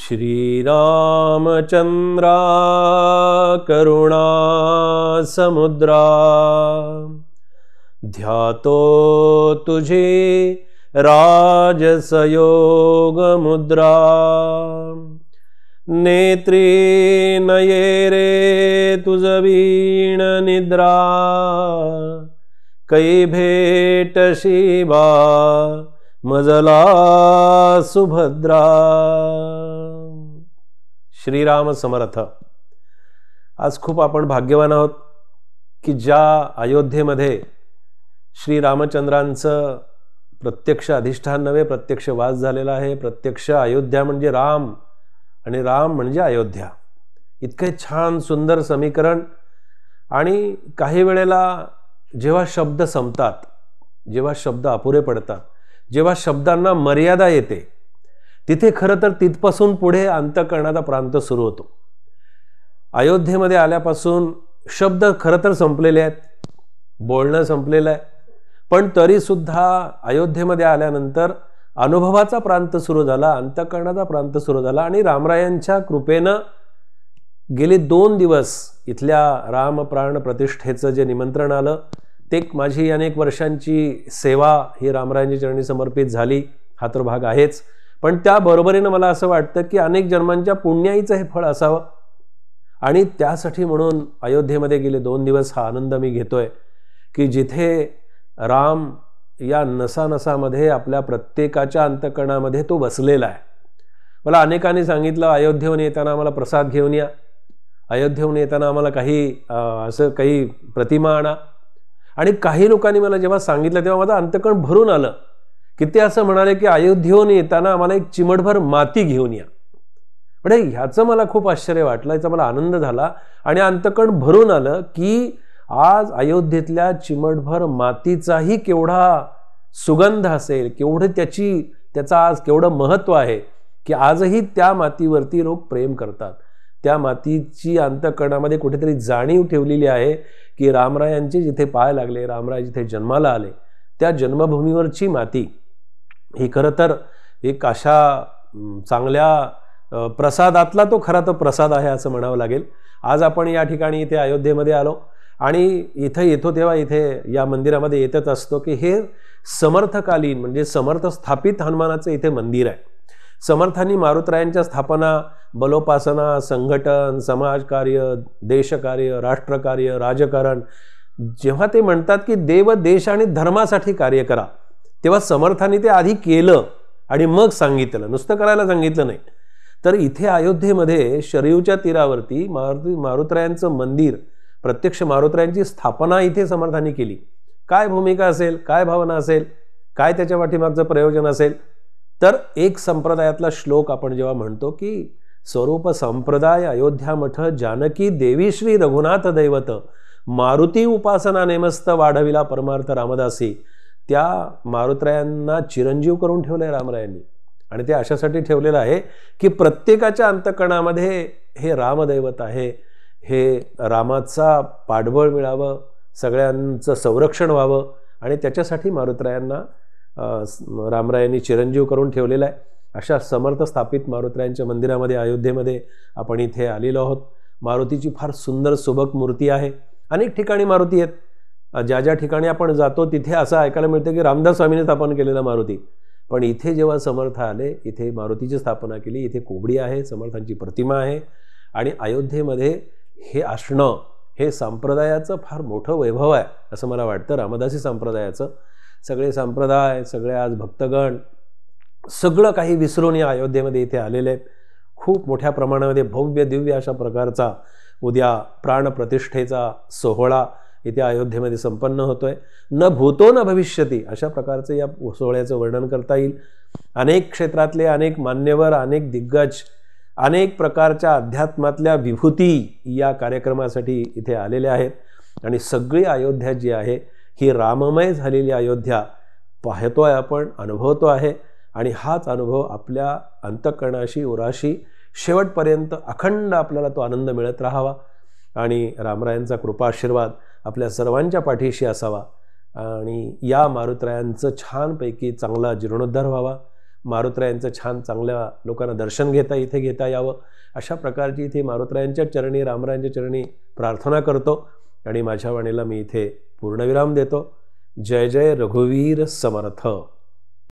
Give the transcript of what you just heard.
श्रीरामचन्द्रा करुणा समुद्रा ध्यातो तुझे राजसयोग मुद्रा नेत्री नये रे तुझ वीण निद्रा कै भेट शिवा मजला सुभद्रा। श्रीराम समर्थ। आज खूप आपण भाग्यवान आहोत की ज्या अयोध्येमध्ये श्रीरामचंद्रांचं प्रत्यक्ष अधिष्ठान नव्हे प्रत्यक्ष वास झालेला आहे। प्रत्यक्ष अयोध्या म्हणजे राम आणि राम म्हणजे अयोध्या। इतके छान सुंदर समीकरण। आणि काही वेळेला जेव्हा शब्द संपतात, जेव्हा शब्द अपुरे पडतात, जेव्हा शब्दांना मर्यादा येते, तिथे खरं तर तिथपासून पुढे अंतःकरणाचा प्रांत सुरू होतो। अयोध्येमध्ये आल्यापासून शब्द खरं तर संपलेले आहेत, बोलणं संपलेलं आहे, पण तरी सुद्धा अयोध्येमध्ये आल्यानंतर अनुभवाचा प्रांत सुरू झाला, अंतःकरणाचा प्रांत सुरू झाला। आणि रामरायांच्या कृपेनं गेले 2 दिवस इथल्या रामप्राण प्रतिष्ठेचं जे निमंत्रण आलं ते माझी अनेक वर्षांची सेवा ही रामरायांच्या चरणी समर्पित झाली, हा तर भाग आहेच। पण त्या बरोबरीनं मला असं वाटतं की अनेक जन्मांच्या पुण्याईचं हे फळ असावं आणि त्यासाठी म्हणून अयोध्येमध्ये गेले 2 दिवस हा आनंद मी घेतोय की जिथे राम या नसानसामध्ये आपल्या प्रत्येकाच्या अंतःकरणामध्ये तो बसलेला आहे। मला अनेकांनी सांगितलं अयोध्येहून येताना आम्हाला प्रसाद घेऊन या, अयोध्येहून येताना आम्हाला असं काही प्रतिमा आणा। आणि काही लोकांनी मला जेव्हा सांगितलं तेव्हा माझं अंतःकरण भरून आलं की ते असं म्हणाले की अयोध्येहून येताना आम्हाला एक चिमटभर माती घेऊन या। म्हणजे ह्याचं मला खूप आश्चर्य वाटलं, याचा मला आनंद झाला आणि अंतःकरण भरून आलं की आज अयोध्येतल्या चिमटभर मातीचाही केवढा सुगंध असेल, केवढं त्याचा आज केवढं महत्त्व आहे की आजही त्या मातीवरती लोक प्रेम करतात। त्या मातीची अंतःकरणामध्ये कुठेतरी जाणीव ठेवलेली आहे की रामरायांचे जिथे पाय लागले, रामराय जिथे जन्माला आले, त्या जन्मभूमीवरची माती ही खरं तर एक अशा चांगल्या प्रसादातला तो खरा तो प्रसाद आहे असं म्हणावं लागेल। आज आपण या ठिकाणी इथे अयोध्येमध्ये आलो आणि इथे येतो तेव्हा इथे या मंदिरामध्ये येतच असतो की हे समर्थकालीन म्हणजे समर्थ स्थापित हनुमानाचं इथे मंदिर आहे। समर्थांनी मारुतरायांच्या स्थापना, बलोपासना, संघटन, समाजकार्य, देशकार्य, राष्ट्रकार्य, राजकारण जेव्हा ते म्हणतात की देव देश आणि धर्मासाठी कार्य करा, तेव्हा समर्थांनी ते आधी केलं आणि मग सांगितलं, नुसतं करायला सांगितलं नाही। तर इथे अयोध्येमध्ये शरयूच्या तीरावरती मारुतरायांचं मंदिर, प्रत्यक्ष मारुतरायांची स्थापना इथे समर्थांनी केली। काय भूमिका असेल, काय भावना असेल, काय त्याच्या पाठीमागचं प्रयोजन असेल, तर एक संप्रदायातला श्लोक आपण जेव्हा म्हणतो की स्वरूप संप्रदाय अयोध्या मठ जानकी देवी श्री रघुनाथ दैवत मारुती उपासना नेमस्त वाढविला परमार्थ रामदासी, त्या मारुतरायांना चिरंजीव करून ठेवलंय रामरायांनी। आणि ते अशासाठी ठेवलेलं आहे की प्रत्येकाच्या अंतःकरणामध्ये हे रामदैवत आहे, हे रामाचा पाठबळ मिळावं, सगळ्यांचं संरक्षण व्हावं आणि त्याच्यासाठी मारुतरायांना रामरायांनी चिरंजीव करून ठेवलेला आहे। अशा समर्थ स्थापित मारुतरायांच्या मंदिरामध्ये अयोध्येमध्ये आपण इथे आलेलो आहोत। मारुतीची फार सुंदर सुबक मूर्ती आहे। अनेक ठिकाणी मारुती आहेत, ज्या ज्या ठिकाणी आपण जातो तिथे असं ऐकायला मिळतं की रामदास स्वामींनी स्थापन केलेला मारुती, पण इथे जेव्हा समर्थ आले इथे मारुतीची स्थापना केली, इथे कोबडी आहे, समर्थांची प्रतिमा आहे। आणि अयोध्येमध्ये हे असणं हे संप्रदायाचं फार मोठं वैभव आहे असं मला वाटतं, रामदासी संप्रदायाचं। सगळे संप्रदाय, सगळे आज भक्तगण सगळं काही विसरून या अयोध्येमध्ये इथे आलेले आहेत। खूप मोठ्या प्रमाणामध्ये भव्य दिव्य अशा प्रकारचा उद्या प्राणप्रतिष्ठेचा सोहळा इथे अयोध्येमध्ये संपन्न होतोय। न भूतो न भविष्यती अशा प्रकारचं या सोहळ्याचं वर्णन करता येईल। अनेक क्षेत्रातले अनेक मान्यवर, अनेक दिग्गज, अनेक प्रकारच्या अध्यात्मातल्या विभूती या कार्यक्रमासाठी इथे आलेल्या आहेत। आणि सगळी अयोध्या जी आहे ही राममय झालेली अयोध्या पाहतोय आपण, अनुभवतो आहे। आणि हाच अनुभव आपल्या अंतःकरणाशी उराशी शेवटपर्यंत अखंड आपल्याला तो आनंद मिळत राहावा आणि रामरायांचा कृपाशीर्वाद आपल्या सर्वांच्या पाठीशी असावा आणि या मारुतरायांचं छानपैकी चांगला जीर्णोद्धार व्हावा मारुतरायांचं छान चांगल्या लोकांना दर्शन इथे घेता यावं, अशा प्रकारची इथे मारुतरायांच्या चरणी, रामरायांच्या चरणी प्रार्थना करतो आणि माझ्या वाणीला मी इथे पूर्णविराम देतो. जय जय रघुवीर समर्थ.